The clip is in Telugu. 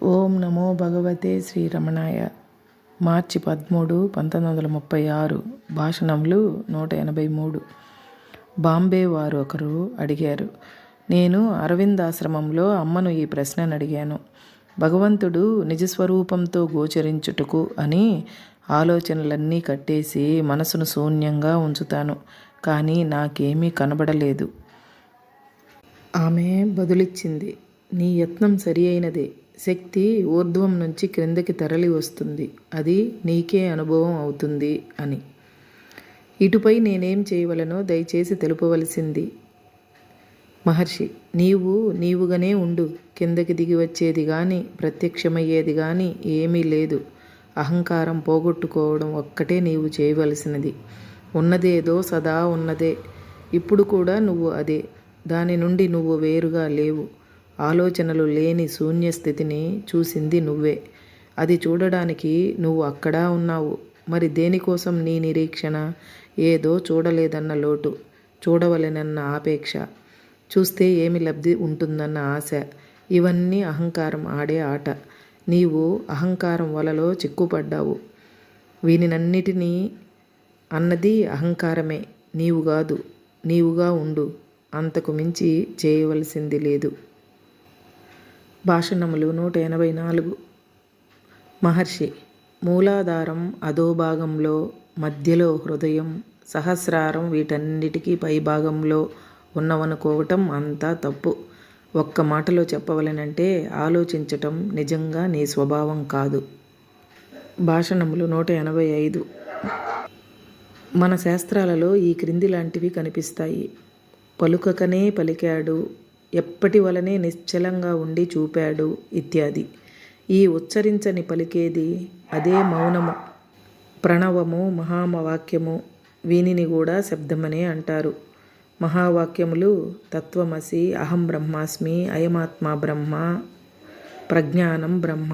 ఓం నమో భగవతే శ్రీరమణాయ. మార్చి 13, 1936. భాషణములు 183. బాంబే వారు ఒకరు అడిగారు. నేను అరవిందాశ్రమంలో అమ్మను ఈ ప్రశ్నను అడిగాను. భగవంతుడు నిజస్వరూపంతో గోచరించుటకు అని ఆలోచనలన్నీ కట్టేసి మనసును శూన్యంగా ఉంచుతాను. కానీ నాకేమీ కనబడలేదు. ఆమె బదులిచ్చింది, నీ యత్నం సరి అయినదే. శక్తి ఊర్ధ్వం నుంచి క్రిందకి తరలి వస్తుంది. అది నీకే అనుభవం అవుతుంది అని. ఇటుపై నేనేం చేయవలనో దయచేసి తెలుపవలసింది. మహర్షి, నీవుగానే ఉండు. కిందకి దిగి వచ్చేది కానీ ప్రత్యక్షమయ్యేది కానీ ఏమీ లేదు. అహంకారం పోగొట్టుకోవడం ఒక్కటే నీవు చేయవలసినది. ఉన్నదేదో సదా ఉన్నదే. ఇప్పుడు కూడా నువ్వు అదే. దాని నుండి నువ్వు వేరుగా లేవు. ఆలోచనలు లేని శూన్యస్థితిని చూసింది నువ్వే. అది చూడడానికి నువ్వు అక్కడా ఉన్నావు. మరి దేనికోసం నీ నిరీక్షణ? ఏదో చూడలేదన్న లోటు, చూడవలెనన్న ఆపేక్ష, చూస్తే ఏమి లబ్ధి ఉంటుందన్న ఆశ. ఇవన్నీ అహంకారం ఆడే ఆట. నీవు అహంకారం వలలో చిక్కుపడ్డావు. వీనినన్నిటినీ అన్నది అహంకారమే, నీవు కాదు. నీవుగా ఉండు. అంతకు మించి చేయవలసింది లేదు. భాషణములు 184. మహర్షి, మూలాధారం అధోభాగంలో, మధ్యలో హృదయం, సహస్రారం వీటన్నిటికీ పైభాగంలో ఉన్నవనుకోవటం అంతా తప్పు. ఒక్క మాటలో చెప్పవలెనంటే ఆలోచించటం నిజంగా నీ స్వభావం కాదు. భాషణములు 185. మన శాస్త్రాలలో ఈ క్రింది లాంటివి కనిపిస్తాయి. పలుకకనే పలికాడు, ఎప్పటి వలనే నిశ్చలంగా ఉండి చూపాడు ఇత్యాది. ఈ ఉచ్చరించని పలికేది అదే మౌనము, ప్రణవము, మహావాక్యము. వీనిని కూడా శబ్దమనే అంటారు. మహావాక్యములు తత్వమసి, అహం బ్రహ్మాస్మి, అయమాత్మ బ్రహ్మ, ప్రజ్ఞానం బ్రహ్మ.